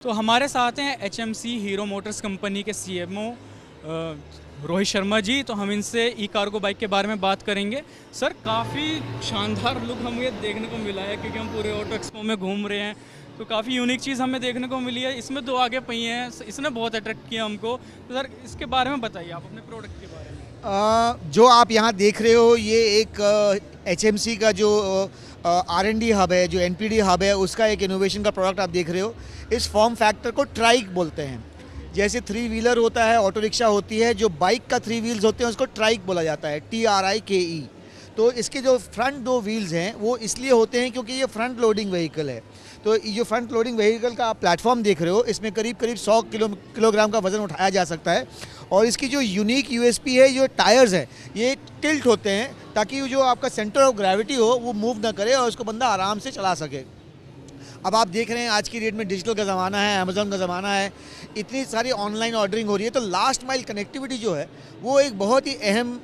तो हमारे साथ हैं एचएमसी हीरो मोटर्स कंपनी के सीएमओ रोहित शर्मा जी। तो हम इनसे ई कार्गो बाइक के बारे में बात करेंगे। सर, काफ़ी शानदार लुक हमें देखने को मिला है क्योंकि हम पूरे ऑटो एक्सपो में घूम रहे हैं, तो काफ़ी यूनिक चीज़ हमें देखने को मिली है। इसमें दो आगे पहिए हैं, इसने बहुत अट्रैक्ट किया हमको। तो सर, इसके बारे में बताइए आप अपने प्रोडक्ट के बारे में। जो आप यहाँ देख रहे हो ये एक एचएमसी का जो R&D हब है, जो एनपीडी हब है, उसका एक इनोवेशन का प्रोडक्ट आप देख रहे हो। इस फॉर्म फैक्टर को ट्राइक बोलते हैं। जैसे 3 व्हीलर होता है, ऑटो रिक्शा होती है, जो बाइक का 3 व्हील्स होते हैं उसको ट्राइक बोला जाता है, TRIKE। तो इसके जो फ्रंट 2 व्हील्स हैं वो इसलिए होते हैं क्योंकि ये फ्रंट लोडिंग व्हीकल है। तो ये जो फ्रंट लोडिंग व्हीकल का आप प्लेटफॉर्म देख रहे हो, इसमें करीब करीब 100 किलोग्राम का वज़न उठाया जा सकता है। और इसकी जो यूनिक यूएसपी है, जो टायर्स हैं ये टिल्ट होते हैं ताकि जो आपका सेंटर ऑफ ग्रेविटी हो वो मूव ना करे और उसको बंदा आराम से चला सके। अब आप देख रहे हैं आज की डेट में डिजिटल का ज़माना है, अमेज़ॉन का ज़माना है, इतनी सारी ऑनलाइन ऑर्डरिंग हो रही है, तो लास्ट माइल कनेक्टिविटी जो है वो एक बहुत ही अहम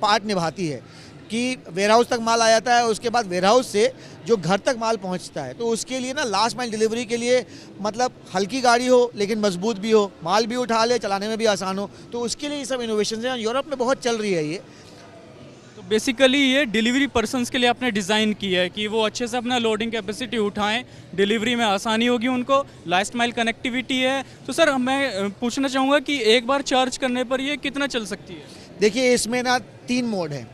पार्ट निभाती है कि वेयरहाउस तक माल आ जाता है, उसके बाद वेयरहाउस से जो घर तक माल पहुंचता है। तो उसके लिए ना लास्ट माइल डिलीवरी के लिए मतलब हल्की गाड़ी हो लेकिन मजबूत भी हो, माल भी उठा ले, चलाने में भी आसान हो, तो उसके लिए ये सब इनोवेशन हैं। यूरोप में बहुत चल रही है ये। तो बेसिकली ये डिलीवरी पर्सन्स के लिए आपने डिज़ाइन की है कि वो अच्छे से अपना लोडिंग कैपेसिटी उठाएं, डिलीवरी में आसानी होगी उनको, लास्ट माइल कनेक्टिविटी है। तो सर, मैं पूछना चाहूँगा कि एक बार चार्ज करने पर ये कितना चल सकती है? देखिए, इसमें ना 3 मोड हैं।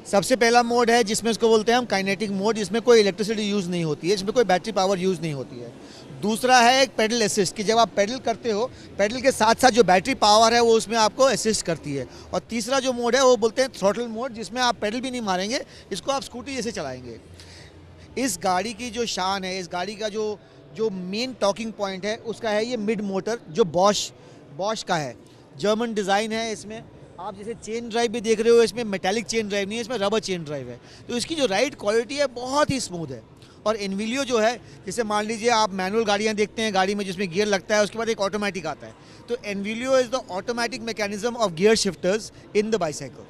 सबसे पहला मोड है जिसमें इसको बोलते हैं हम काइनेटिक मोड, जिसमें कोई इलेक्ट्रिसिटी यूज़ नहीं होती है, इसमें कोई बैटरी पावर यूज़ नहीं होती है। दूसरा है एक पेडल असिस्ट, कि जब आप पेडल करते हो, पेडल के साथ साथ जो बैटरी पावर है वो उसमें आपको असिस्ट करती है। और तीसरा जो मोड है वो बोलते हैं थ्रॉटल मोड, जिसमें आप पेडल भी नहीं मारेंगे, इसको आप स्कूटी जैसे चलाएंगे। इस गाड़ी की जो शान है, इस गाड़ी का जो मेन टॉकिंग पॉइंट है उसका है ये मिड मोटर, जो बॉश का है। जर्मन डिज़ाइन है इसमें। आप जैसे चेन ड्राइव भी देख रहे हो, इसमें मेटालिक चेन ड्राइव नहीं है, इसमें रबर चेन ड्राइव है। तो इसकी जो राइड क्वालिटी है बहुत ही स्मूथ है। और एनविलियो जो है, जैसे मान लीजिए आप मैनुअल गाड़ियाँ देखते हैं, गाड़ी में जिसमें गियर लगता है, उसके बाद एक ऑटोमेटिक आता है। तो एनविलियो is the automatic mechanism of gear shifters in the bicycle.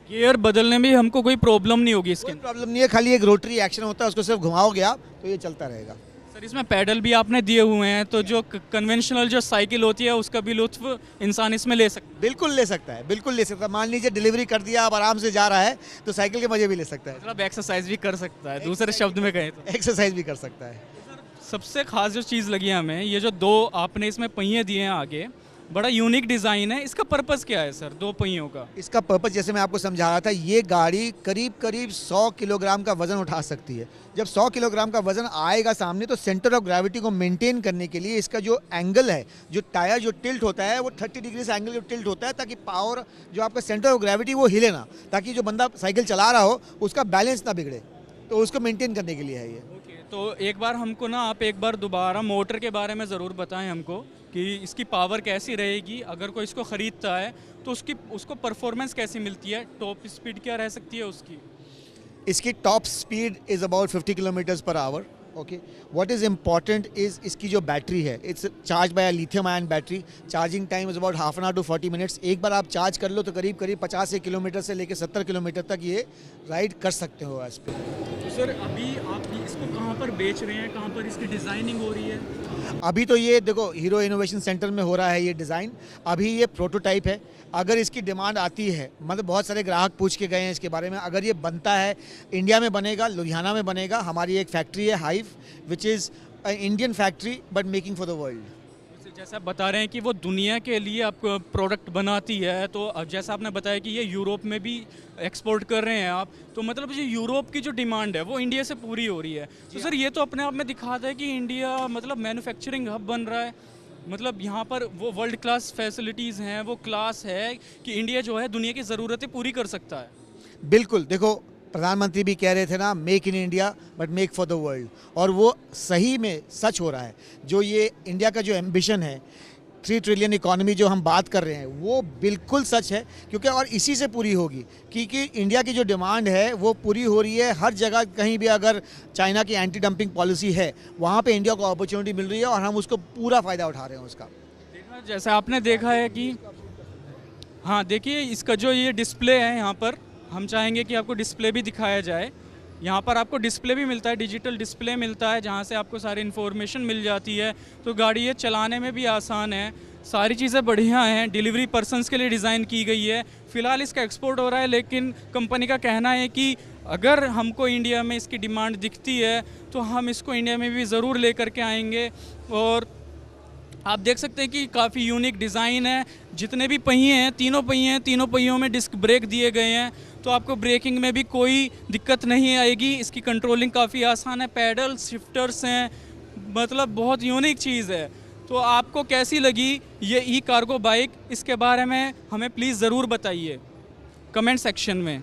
Gear बदलने में हमको कोई प्रॉब्लम नहीं होगी इसके? कोई प्रॉब्लम नहीं है, खाली एक रोटरी एक्शन होता है, उसको सिर्फ घुमाओगे आप तो ये चलता रहेगा। सर, इसमें पैडल भी आपने दिए हुए हैं, तो जो कन्वेंशनल जो साइकिल होती है उसका भी लुत्फ इंसान इसमें ले सकता है? बिल्कुल ले सकता है, बिल्कुल ले सकता है। मान लीजिए डिलीवरी कर दिया, आप आराम से जा रहा है तो साइकिल के मजे भी ले सकता है। मतलब एक्सरसाइज भी कर सकता है, दूसरे शब्द में कहें तो। एक्सरसाइज भी कर सकता है। सबसे खास जो चीज़ लगी हमें, ये जो 2 आपने इसमें पहिए दिए हैं आगे, बड़ा यूनिक डिज़ाइन है। इसका पर्पस क्या है सर, 2 पहियों का? इसका पर्पस जैसे मैं आपको समझा रहा था, ये गाड़ी करीब करीब 100 किलोग्राम का वजन उठा सकती है। जब 100 किलोग्राम का वजन आएगा सामने, तो सेंटर ऑफ ग्रेविटी को मेंटेन करने के लिए इसका जो एंगल है, जो टायर जो टिल्ट होता है, वो 30 डिग्री से एंगल जो टिल्ट होता है, ताकि पावर जो आपका सेंटर ऑफ ग्रेविटी वो हिले ना, ताकि जो बंदा साइकिल चला रहा हो उसका बैलेंस ना बिगड़े। तो उसको मेंटेन करने के लिए है ये। तो एक बार हमको ना, आप एक बार दोबारा मोटर के बारे में ज़रूर बताएं हमको कि इसकी पावर कैसी रहेगी, अगर कोई इसको ख़रीदता है तो उसको परफॉर्मेंस कैसी मिलती है, टॉप स्पीड क्या रह सकती है उसकी? इसकी top speed is about 50 kilometers per hour. Okay, what is important is इसकी जो बैटरी है, it's charge by lithium ion battery. Charging time is about half an hour to 40 minutes. एक बार आप चार्ज कर लो तो करीब करीब 50 किलोमीटर से लेकर 70 किलोमीटर तक ये राइड कर सकते हो इस पर। तो सर, अभी आप इसको कहाँ पर बेच रहे हैं, कहाँ पर इसकी डिज़ाइनिंग हो रही है? अभी तो ये देखो, हीरो इनोवेशन सेंटर में हो रहा है ये डिज़ाइन। अभी ये प्रोटोटाइप है। अगर इसकी डिमांड आती है, मतलब बहुत सारे ग्राहक पूछ के गए हैं इसके बारे में, अगर ये बनता है, इंडिया में बनेगा, लुधियाना में बनेगा। हमारी एक फैक्ट्री है hive, which is Indian factory but making for the world. जैसे आप बता रहे हैं कि वो दुनिया के लिए आप प्रोडक्ट बनाती है, तो अब जैसा आपने बताया कि ये यूरोप में भी एक्सपोर्ट कर रहे हैं आप, तो मतलब ये यूरोप की जो डिमांड है वो इंडिया से पूरी हो रही है। तो सर, ये तो अपने आप में दिखाता है कि इंडिया मतलब मैन्युफैक्चरिंग हब बन रहा है। मतलब यहाँ पर वो वर्ल्ड क्लास फैसिलिटीज़ हैं, वो क्लास है कि इंडिया जो है दुनिया की ज़रूरतें पूरी कर सकता है। बिल्कुल, देखो प्रधानमंत्री भी कह रहे थे ना, make in India but make for the world, और वो सही में सच हो रहा है। जो ये इंडिया का जो एम्बिशन है, 3 ट्रिलियन इकॉनमी जो हम बात कर रहे हैं, वो बिल्कुल सच है। क्योंकि और इसी से पूरी होगी, क्योंकि इंडिया की जो डिमांड है वो पूरी हो रही है हर जगह। कहीं भी अगर चाइना की एंटी डंपिंग पॉलिसी है, वहाँ पे इंडिया को अपॉर्चुनिटी मिल रही है और हम उसको पूरा फ़ायदा उठा रहे हैं उसका। जैसा आपने देखा है कि हाँ, देखिए इसका जो ये डिस्प्ले है यहाँ पर, हम चाहेंगे कि आपको डिस्प्ले भी दिखाया जाए। यहाँ पर आपको डिस्प्ले भी मिलता है, डिजिटल डिस्प्ले मिलता है जहाँ से आपको सारी इन्फॉर्मेशन मिल जाती है। तो गाड़ी ये चलाने में भी आसान है, सारी चीज़ें बढ़िया हैं। डिलीवरी पर्सनस के लिए डिज़ाइन की गई है। फ़िलहाल इसका एक्सपोर्ट हो रहा है, लेकिन कंपनी का कहना है कि अगर हमको इंडिया में इसकी डिमांड दिखती है तो हम इसको इंडिया में भी ज़रूर लेकर के आएंगे। और आप देख सकते हैं कि काफ़ी यूनिक डिज़ाइन है। जितने भी पहिए हैं, तीनों पहिए हैं, तीनों पहियों में डिस्क ब्रेक दिए गए हैं, तो आपको ब्रेकिंग में भी कोई दिक्कत नहीं आएगी। इसकी कंट्रोलिंग काफ़ी आसान है, पैडल शिफ्टर्स हैं, मतलब बहुत यूनिक चीज़ है। तो आपको कैसी लगी ये ई कार्गो बाइक, इसके बारे में हमें प्लीज़ ज़रूर बताइए कमेंट सेक्शन में।